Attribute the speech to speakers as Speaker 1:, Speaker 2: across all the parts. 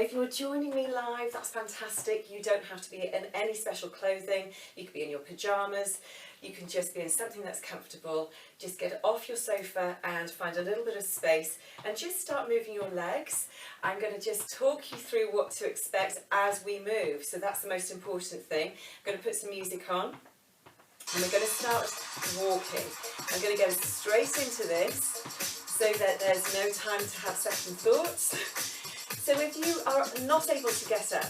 Speaker 1: If you're joining me live, that's fantastic. You don't have to be in any special clothing. You could be in your pyjamas. You can just be in something that's comfortable. Just get off your sofa and find a little bit of space and just start moving your legs. I'm going to just talk you through what to expect as we move. So that's the most important thing. I'm going to put some music on and we're going to start walking. I'm going to go straight into this so that there's no time to have second thoughts. So if you are not able to get up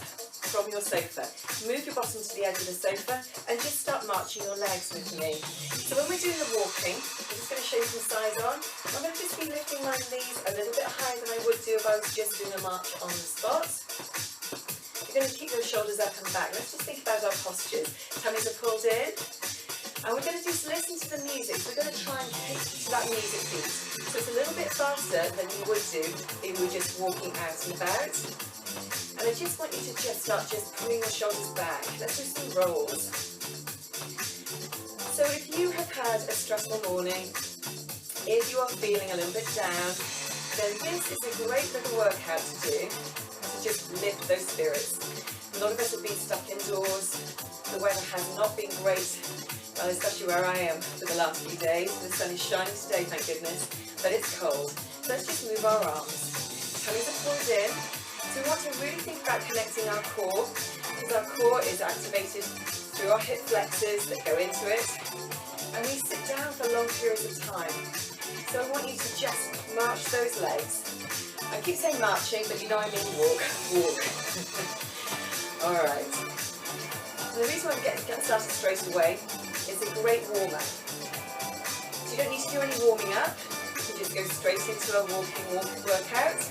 Speaker 1: from your sofa, move your bottom to the edge of the sofa and just start marching your legs with me. So when we're doing the walking, I'm just going to show you some sides on. I'm going to just be lifting my knees a little bit higher than I would do if I was just doing a march on the spot. You're going to keep those shoulders up and back. Let's just think about our postures. Tummies are pulled in. And we're going to just listen to the music. We're going to try and hit to that music beat. So it's a little bit faster than you would do if you were just walking out and about. And I just want you to just start just pulling your shoulders back. Let's do some rolls. So if you have had a stressful morning, if you are feeling a little bit down, then this is a great little workout to do to just lift those spirits. A lot of us have been stuck indoors. The weather has not been great. Well, especially where I am for the last few days. The sun is shining today, thank goodness, but it's cold. So let's just move our arms. Tummies are pulled in. So we want to really think about connecting our core, because our core is activated through our hip flexors that go into it. And we sit down for long periods of time. So I want you to just march those legs. I keep saying marching, but you know I mean walk. All right. And the reason why I'm getting started straight away, it's a great warm-up. So you don't need to do any warming up. You can just go straight into a walking workout.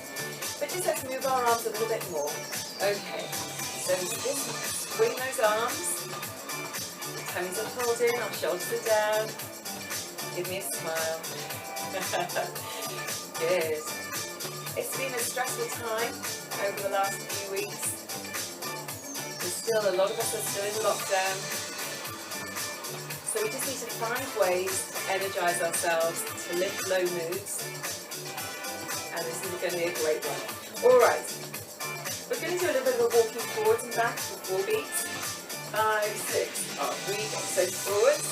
Speaker 1: But just let's move our arms a little bit more. Okay, so just swing those arms. Tummies are pulled in, our shoulders are down. Give me a smile. Good. It's been a stressful time over the last few weeks. Still, a lot of us are still in lockdown. So we just need to find ways to energise ourselves, to lift low moods. And this is going to be a great one. Alright, we're going to do a little bit of a walking forwards and back for 4 beats. 5, 6, up we go. So forwards,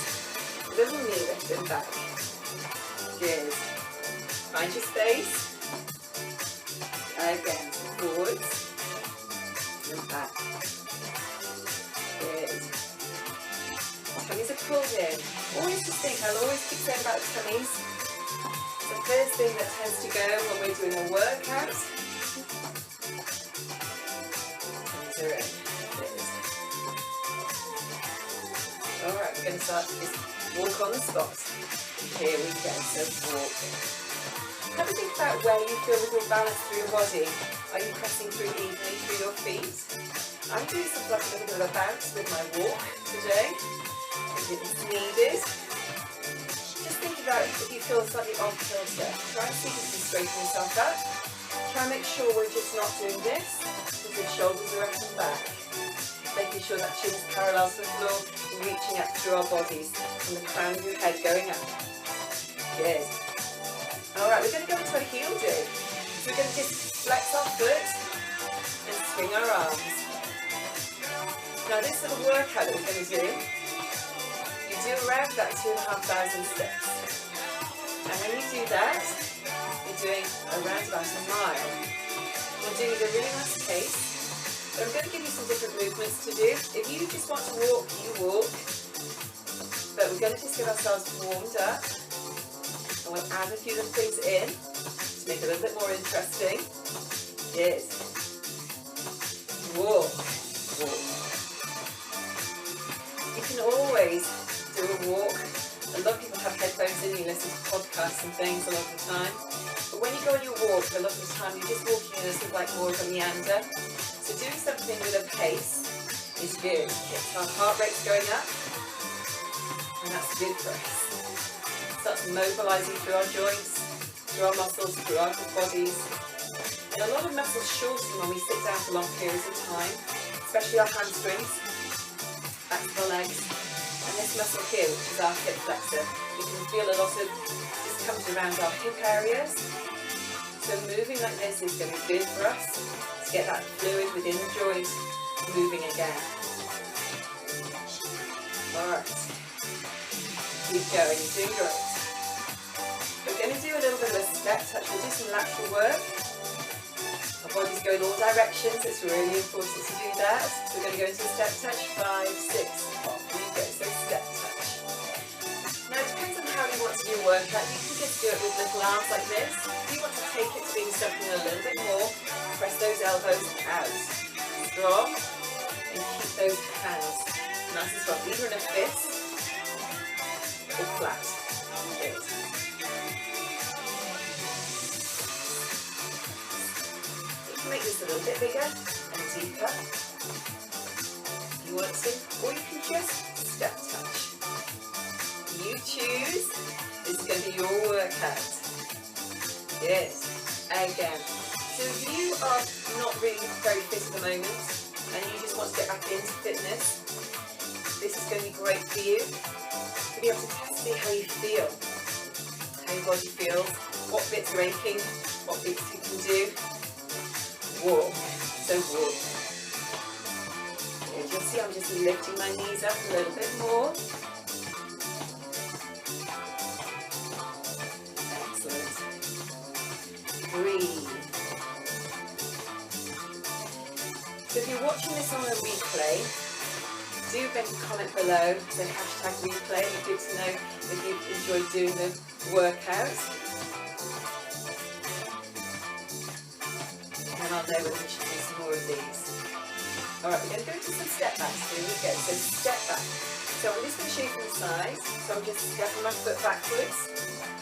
Speaker 1: little knee lift and back. Good. Find your space. Again, forwards and back. Good. Tummies are pulled in. Always just think, I'll always keep saying about tummies. The first thing that tends to go when we're doing a workout. Tummies are in. Good. Alright, we're going to start this walk on the spot. Here we go, so walk. Have a think about where you feel with your balance through your body. Are you pressing through evenly through your feet? I'm doing something like a little bit of a bounce with my walk today. If it's needed. Just think about if you feel slightly off kilter. Try and see if you can straighten yourself up. Try and make sure we're just not doing this with your shoulders are up and back. Making sure that chin is parallel to the floor, reaching up through our bodies from the crown of your head going up. Good. Alright, we're going to go into a heel dig. So we're going to just flex our foot and swing our arms. Now this little workout that we're going to do, you do around about 2,500 steps. And when you do that, you're doing around about a mile. We're doing it at a really nice pace. But I'm going to give you some different movements to do. If you just want to walk, you walk. But we're going to just get ourselves warmed up. And we'll add a few little things in to make it a little bit more interesting. Yes. Walk. Walk. You can always do a walk. A lot of people have headphones in, you listen to podcasts and things a lot of the time. But when you go on your walk, a lot of the time you're just walking in a sort of like more of a meander. So doing something with a pace is good. Gets our heart rates going up, and that's good for us. Starts mobilising through our joints, through our muscles, through our bodies. And a lot of muscles shorten when we sit down for long periods of time, especially our hamstrings, back to the legs, and this muscle here, which is our hip flexor. You can feel a lot of discomfort around our hip areas. So moving like this is going to be good for us. to get that fluid within the joint moving again. Alright, keep going, you're doing great. We're going to do a little bit of a step touch. We'll do some lateral work. Our body's going all directions, it's really important to do that. So we're going to go into a step touch, 5, 6, off we go, so step touch. Now it depends on how you want to do your workout. You can just do it with little arms like this. If you want to take it to being something a little bit more, press those elbows out. Strong, and keep those hands nice and strong, either in a fist or flat. Good. You can make this a little bit bigger and deeper if you want to, or you can just step touch. You choose. This is going to be your workout. Good. Again. So if you are not really very fit at the moment and you just want to get back into fitness, this is going to be great for you. To be able to test, see how you feel, how your body feels, what bits are aching, what bits you can do. Walk. So walk. Good. You'll see I'm just lifting my knees up a little bit more. Excellent. Breathe. So if you're watching this on a replay, do make a comment below, say hashtag replay. It'd be good to know if you've enjoyed doing the workout. And I'll know whether we should do some more of these. Alright, we're going to go into some step backs. Here we go. So step back. So I'm just going to show you from the side. So I'm just stepping my foot backwards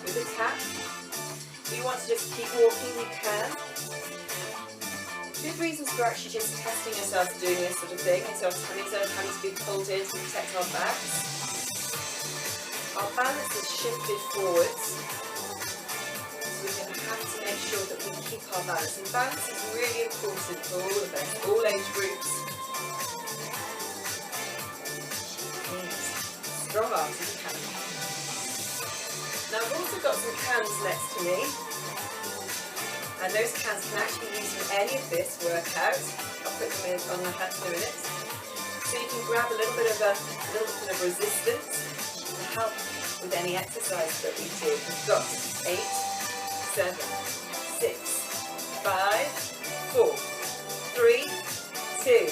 Speaker 1: with a tap. If you want to just keep walking, you can. Good reasons for actually just testing yourself doing this sort of thing is our tummies are having to be pulled in to protect our backs. Our balance is shifted forwards, so we're going to have to make sure that we keep our balance. And balance is really important for all of us, all age groups. Strong arms if you can. Now I've also got some cans next to me. And those cans can actually be used in any of this workout. I'll put them in on the hand in a minute. So you can grab a little bit of resistance to help with any exercise that we do. We've got 8, 7, 6, 5, 4, 3, 2.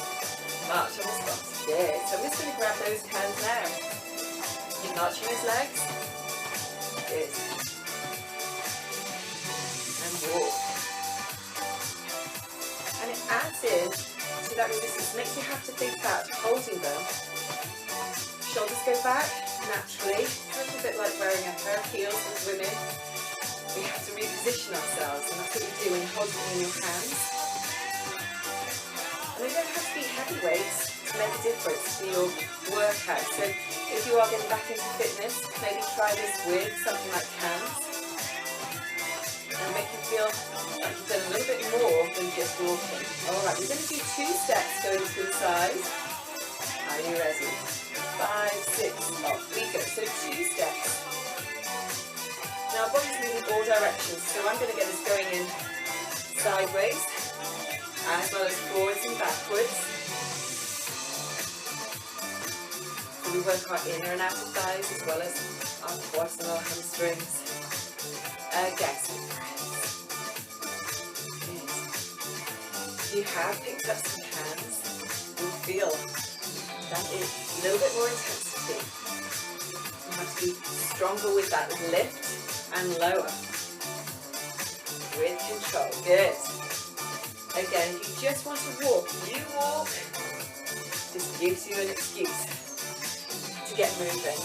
Speaker 1: March on the spot. Good. So I'm just going to grab those cans now. Keep marching those legs. Good. And walk. And it adds in to that resistance, makes you have to think about holding them. Shoulders go back naturally, a little bit like wearing a pair of heels as women. We have to reposition ourselves, and that's what you do when you hold them in your hands. And they don't have to be heavy weights to make a difference to your workout. So if you are getting back into fitness, maybe try this with something like cans. And make you feel like you've done a little bit more than just walking. Alright, we're going to do 2 steps going to the side. Are you ready? 5, 6, off we go. So 2 steps. Now our body's moving all directions, so I'm going to get us going in sideways, as well as forwards and backwards. So we work our inner and outer thighs, as well as our quads and our hamstrings. Again, you have picked up some cans, you'll feel that is a little bit more intensity. You have to be stronger with that lift and lower. With control. Good. Again, if you just want to walk, you walk. Just gives you an excuse to get moving.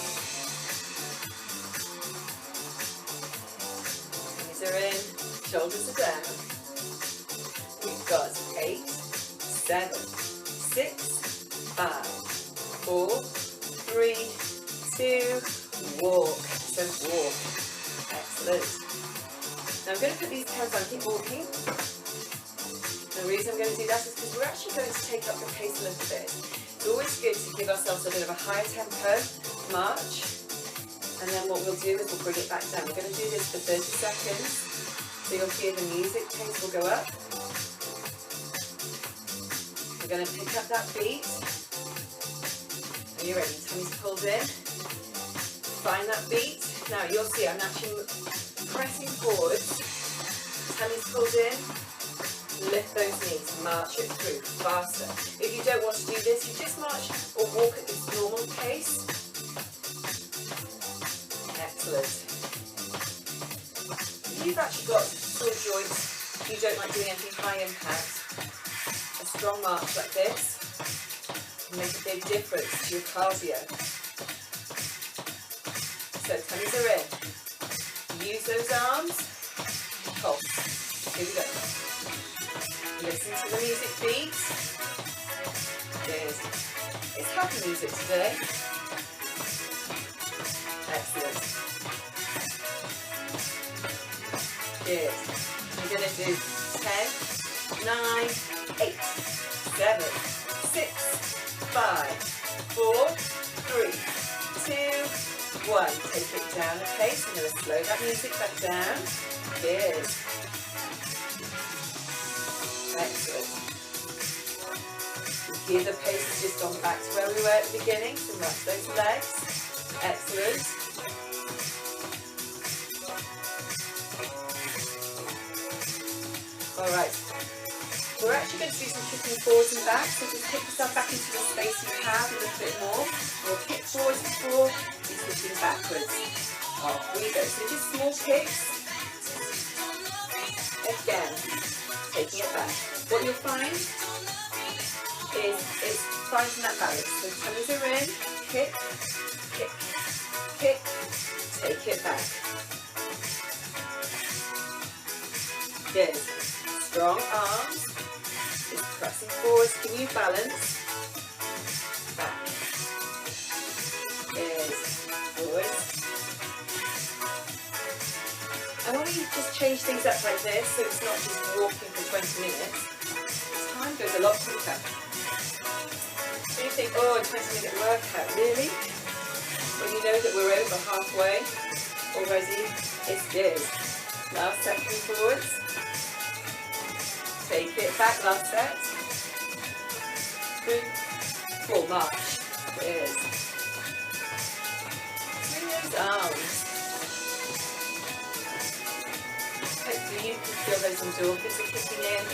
Speaker 1: Knees are in, shoulders are down. We've got 8, 7, 6, 5, 4, 3, 2, walk. So walk. Excellent. Now I'm going to put these cans on, keep walking. The reason I'm going to do that is because we're actually going to take up the pace a little bit. It's always good to give ourselves a bit of a higher tempo march. And then what we'll do is we'll bring it back down. We're going to do this for 30 seconds. So you'll hear the music pace will go up. We're going to pick up that beat. Are you ready? Tummy's pulled in. Find that beat. Now you'll see I'm actually pressing forwards. Tummy's pulled in. Lift those knees. March it through faster. If you don't want to do this, you just march or walk at this normal pace. Excellent. You've actually got sore joints. You don't like doing anything high impact. A strong march like this can make a big difference to your cardio. So tummies are in. Use those arms. Pulse. Here we go. Listen to the music beat. Good. It's happy music today. Excellent. Good. We're going to do 10, 9, 8, 7, 6, 5, 4, 3, 2, 1. Take it down a pace. I'm going to slow that music back down. Good. Excellent. Here the pace has just gone back to where we were at the beginning. So rest those legs. Excellent. Alright. We're actually going to do some kicking forwards and back. So just kick yourself back into the space you have a little bit more. We'll kick forwards before you're switching backwards. Off we go. So just small kicks. Again. Taking it back. What you'll find is finding that balance. So tummies are in, kick, kick, kick, take it back. Good. Strong arms. Just pressing forwards. Can you balance? Back. Good. Forwards. And when we just change things up like this, so it's not just walking for 20 minutes, time goes a lot quicker. So you think, oh, a 20-minute workout, really? When you know that we're over halfway already, it's good. Last set, coming forwards. Take it back, last set. 3, 4, march. Good. Swing those arms. Hopefully you can feel those endorphins are kicking in.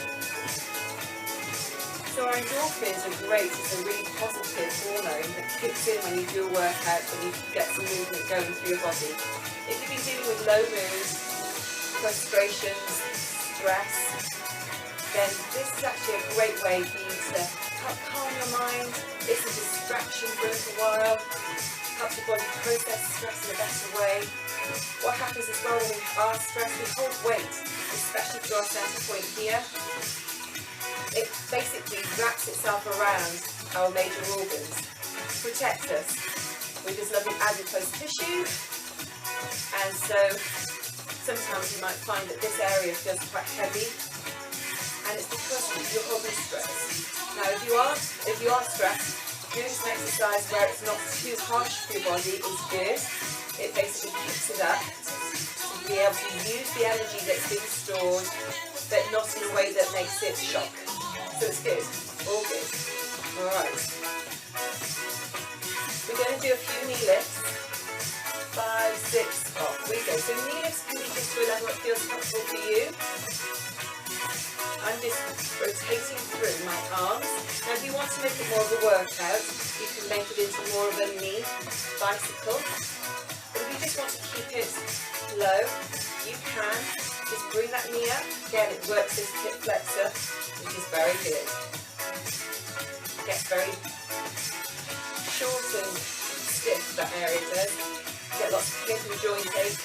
Speaker 1: So our endorphins are great. It's a really positive hormone that kicks in when you do a workout, when you get some movement going through your body. If you've been dealing with low mood, frustrations, stress, then this is actually a great way for you to help calm your mind. It's a distraction for a little while. Helps your body process stress in a better way. What happens as well when we are stressed, we hold weight, especially to our center point here. It basically wraps itself around our major organs, protects us with this lovely adipose tissue. And so sometimes you might find that this area feels quite heavy, and it's because you're holding stress. Now if you are stressed, doing some exercise where it's not too harsh for your body is good. It basically kicks it up to be able to use the energy that's been stored, but not in a way that makes it shock. So it's good, all good. Alright. We're going to do a few knee lifts. 5, 6, off we go. So knee lifts can be just to a level that feels comfortable for you. I'm just rotating through my arms. Now if you want to make it more of a workout, you can make it into more of a knee bicycle. But if you just want to keep it low, you can just bring that knee up. Again, it works this hip flexor, which is very good. It gets very short and stiff, that area does. You get lots of hip and joint ache.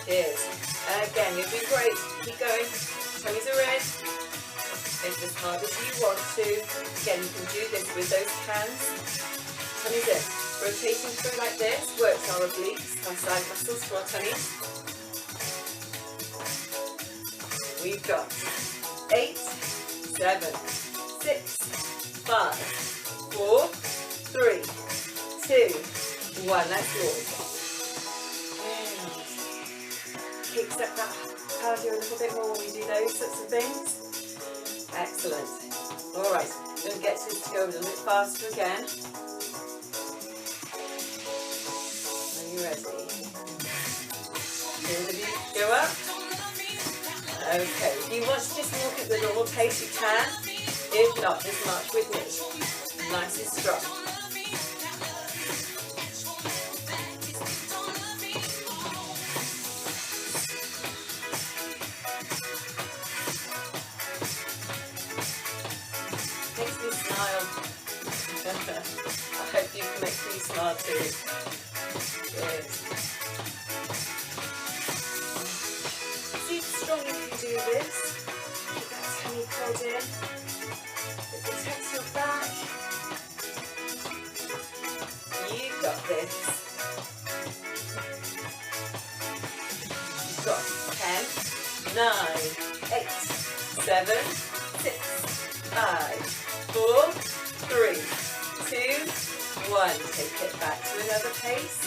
Speaker 1: Cheers. Again, you're doing great. Keep going. Tummies are in. Make it as hard as you want to. Again, you can do this with those hands. Tummies in. Rotating through like this works our obliques, our side muscles for our tummies. We've got 8, 7, 6, 5, 4, 3, 2, 1. Let's walk. Kicks up that cardio a little bit more when we do those sorts of things. Excellent. Excellent. All right, I'm going to get this to go a little bit faster again. Are you ready? Go up. Okay, if you want to just walk at the normal pace, you can. If not, just march with me. Nice and strong. Makes me smile. I hope you can make me smile too. Good. See how strong you can do this. Keep that tummy pulled in. It protects your back. You've got this. You've got 10, 9, 8, 7, 6, 5, 4, 3, 2, 1. Take it back to another pace.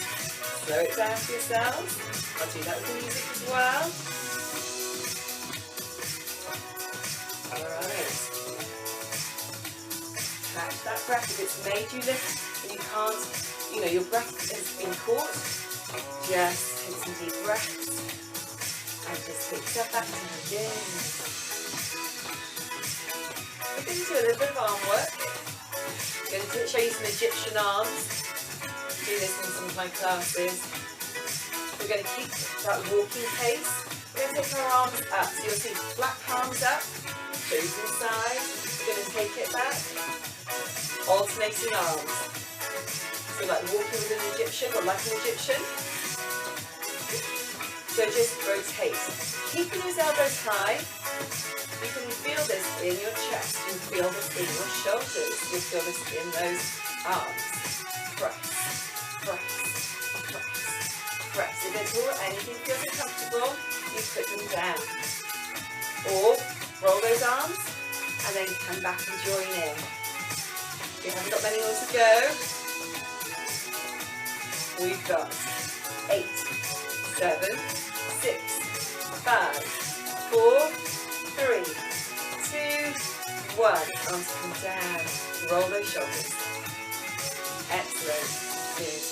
Speaker 1: Slow it down for yourselves. I'll do that with the music as well. Alright. Catch that breath. If it's made you lift and you can't, you know, your breath has been caught, just take some deep breaths and just take a step back to begin. We're going to do a little bit of arm work. I'm going to show you some Egyptian arms. Do this in some of my classes. We're going to keep that walking pace. We're going to take our arms up. So you'll see flat palms up, toes inside. We're going to take it back. Alternating arms. So like walking with an Egyptian or like an Egyptian. So just rotate. Keeping those elbows high. You can feel this in your chest. You can feel this in your shoulders. You feel this in those arms. Press. Press, press, press. If at all anything feels uncomfortable, you put them down. Or roll those arms and then come back and join in. We haven't got many more to go. We've got 8, 7, 6, 5, 4, 3, 2, 1. Arms come down. Roll those shoulders. Excellent. Good.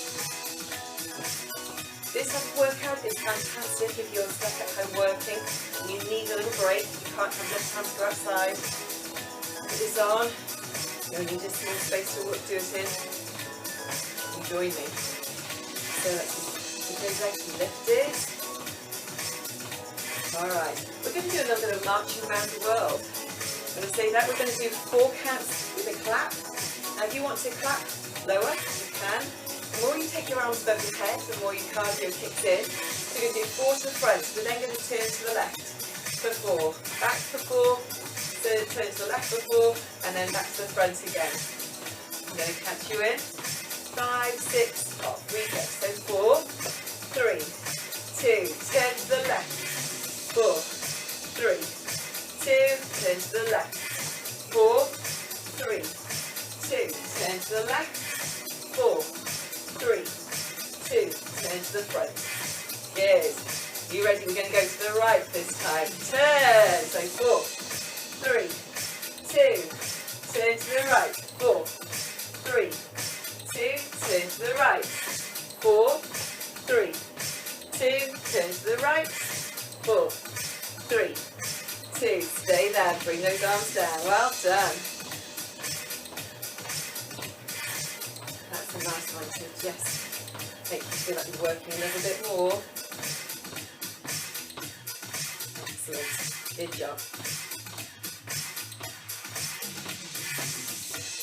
Speaker 1: This type of workout is fantastic if you're stuck at home working and you need a little break. You can't have enough time to go outside. Put this on. You only need a small space to do it in. And join me. So let's just keep those legs lifted. Alright. We're going to do a little bit of marching around the world. I'm going to say that we're going to do 4 counts with a clap. Now if you want to clap lower, you can. The more you take your arms above your head, the more your cardio kicks in. So you're going to do 4 to the front. We're then going to turn to the left for 4. Back for 4. So turn to the left for 4. And then back to the front again. I'm going to catch you in. 5, 6, off. We go. So 4, 3, 2. Turn to the left. 4, 3, 2. Turn to the left. 4, 3, 2. Turn to the left. 4, 3, 2, turn to the front. Good. You ready? We're going to go to the right this time. Turn. So 4, 3, 2, turn to the right. 4, 3, 2, turn to the right. 4, 3, 2, turn to the right. 4, 3, 2. Stay there. Bring those arms down. Well done. A nice one to just make you feel like you're working a little bit more. Excellent. Good job.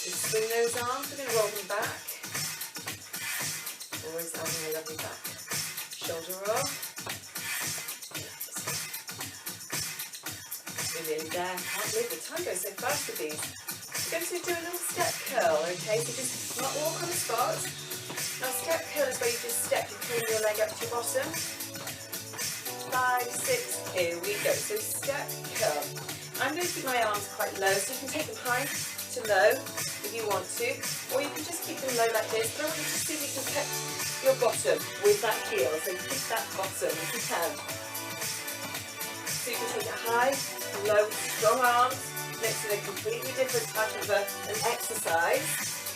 Speaker 1: Just swing those arms. We're going to roll them back. Always having a lovely back. Shoulder roll. Brilliant there. Can't believe the time goes so fast with these. We're going to do a little step curl, okay? So just not walk on the spot. Now step curl is where you just step, you pull your leg up to your bottom. 5, 6, here we go. So step curl. I'm going to keep my arms quite low, so you can take them high to low if you want to, or you can just keep them low like this. But I want you to see if you can catch your bottom with that heel. So keep that bottom if you can. So you can take it high, low, strong arms. makes it a completely different type of an exercise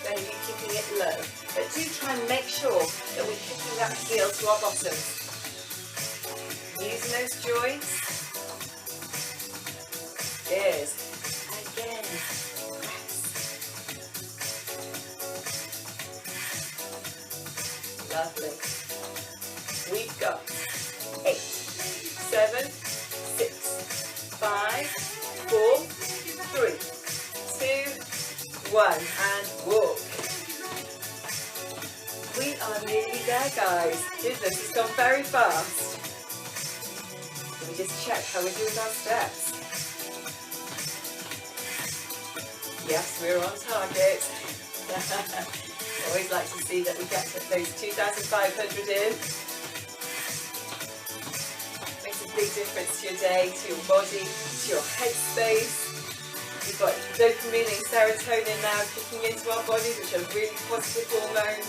Speaker 1: than if you're keeping it low. But do try and make sure that we're kicking that heel to our bottoms. Using those joints. Good. Again. Lovely. We've got 8, 7, 6, 5, 4, 3, 2, 1, and walk. We are nearly there, guys. Goodness, it's gone very fast. Let me just check how we're doing our steps. Yes, we're on target. Always like to see that we get those 2,500 in. Makes a big difference to your day, to your body, to your headspace. We've got dopamine and serotonin now kicking into our bodies, which are really positive hormones.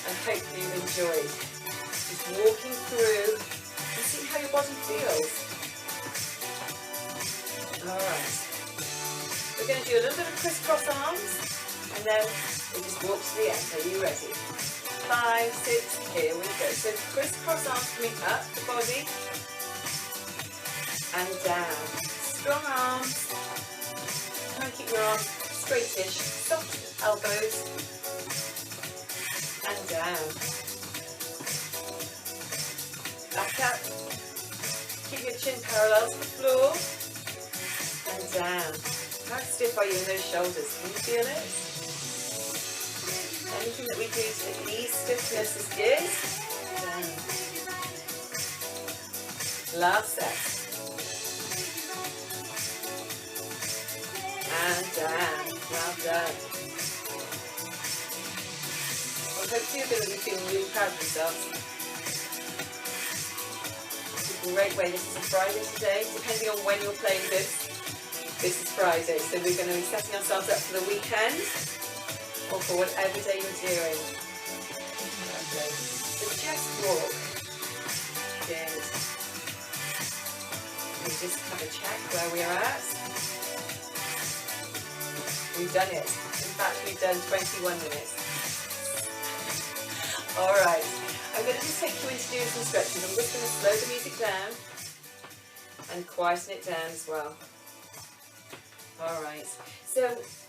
Speaker 1: I hope you've enjoyed just walking through and see how your body feels. Alright. We're going to do a little bit of crisscross arms, and then we'll just walk to the end. Are you ready? 5, 6, here we go. So crisscross arms coming up the body and down. Strong arms. Try and keep your arms straightish, soft elbows, and down. Back up. Keep your chin parallel to the floor, and down. How stiff are you in those shoulders? Can you feel it? Anything that we do to ease stiffness is good. Down. Last set. And down. Well done. Well, hopefully you're going to be feeling really proud of yourselves. It's a great way. This is a Friday today, depending on when you're playing this. This is Friday, so we're going to be setting ourselves up for the weekend or for whatever day you're doing. Lovely. So just walk. Good. We just have a check where we're at. We've done it. In fact, we've done 21 minutes. Alright, I'm going to just take you into doing some stretches. I'm just going to slow the music down and quieten it down as well. Alright, so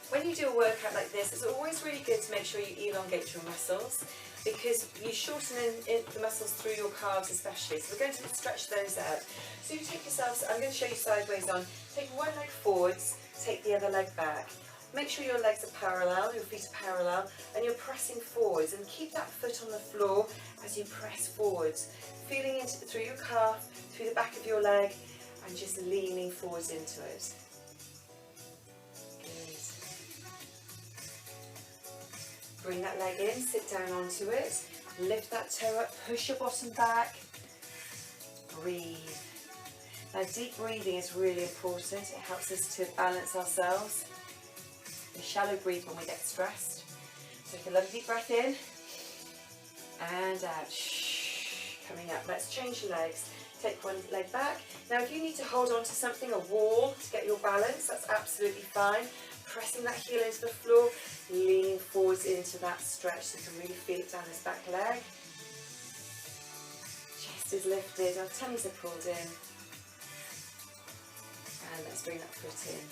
Speaker 1: when you do a workout like this, it's always really good to make sure you elongate your muscles, because you shorten the muscles through your calves especially. So we're going to stretch those out. So you take yourselves, I'm going to show you sideways on, take one leg forwards, take the other leg back. Make sure your legs are parallel, your feet are parallel, and you're pressing forwards, and keep that foot on the floor as you press forwards, feeling into through your calf, through the back of your leg, and just leaning forwards into it. Good. Bring that leg in, sit down onto it, lift that toe up, push your bottom back, breathe. Now deep breathing is really important, it helps us to balance ourselves. We shallow breathe when we get stressed. Take a lovely deep breath in and out. Coming up. Let's change your legs. Take one leg back. Now if you need to hold on to something, a wall, to get your balance, that's absolutely fine. Pressing that heel into the floor, leaning forwards into that stretch so you can really feel it down this back leg. Chest is lifted, our tummies are pulled in. And let's bring that foot in.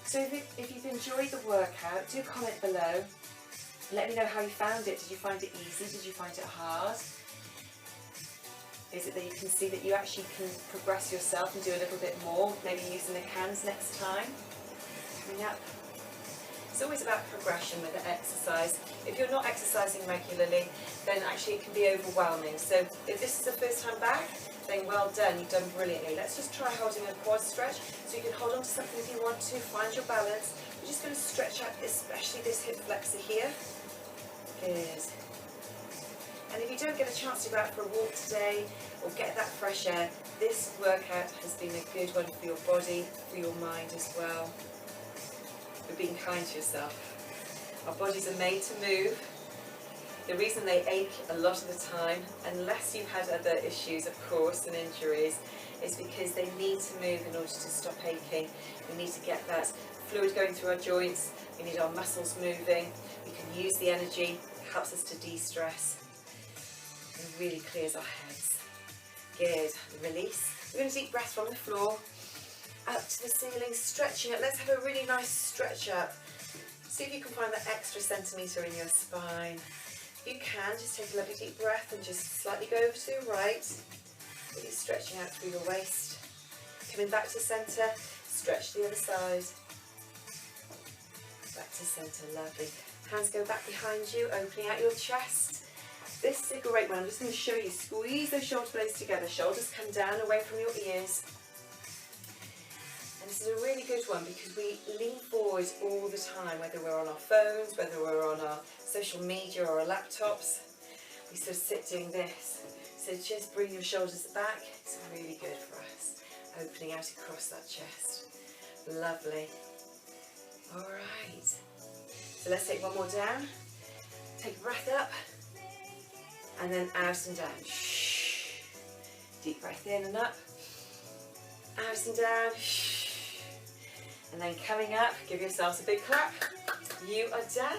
Speaker 1: So if you've enjoyed the workout, do comment below. Let me know how you found it. Did you find it easy? Did you find it hard? Is it that you can see that you actually can progress yourself and do a little bit more, maybe using the hands next time? Coming up. It's always about progression with the exercise. If you're not exercising regularly, then actually it can be overwhelming. So if this is the first time back, then well done, you've done brilliantly. Let's just try holding a quad stretch, so you can hold on to something if you want to, find your balance. We're just going to stretch out especially this hip flexor here. Good. And if you don't get a chance to go out for a walk today, or get that fresh air, this workout has been a good one for your body, for your mind as well. For being kind to yourself. Our bodies are made to move. The reason they ache a lot of the time, unless you've had other issues, of course, and injuries, is because they need to move in order to stop aching. We need to get that fluid going through our joints, we need our muscles moving, we can use the energy, it helps us to de-stress, and really clears our heads. Good, release. We're going to deep breath from the floor, up to the ceiling, stretching it. Let's have a really nice stretch up. See if you can find that extra centimetre in your spine. If you can, just take a lovely deep breath and just slightly go over to your right. Really stretching out through your waist. Coming back to centre, stretch the other side. Back to centre, lovely. Hands go back behind you, opening out your chest. This is a great one. I'm just going to show you. Squeeze those shoulder blades together. Shoulders come down away from your ears. And this is a really good one because we lean forward all the time, whether we're on our phones, whether we're on our social media or our laptops. We sort of sit doing this. So just bring your shoulders back. It's really good for us. Opening out across that chest. Lovely. All right. So let's take one more down. Take a breath up. And then out and down. Shh. Deep breath in and up. Out and down. Shh. And then coming up, give yourselves a big clap. You are down.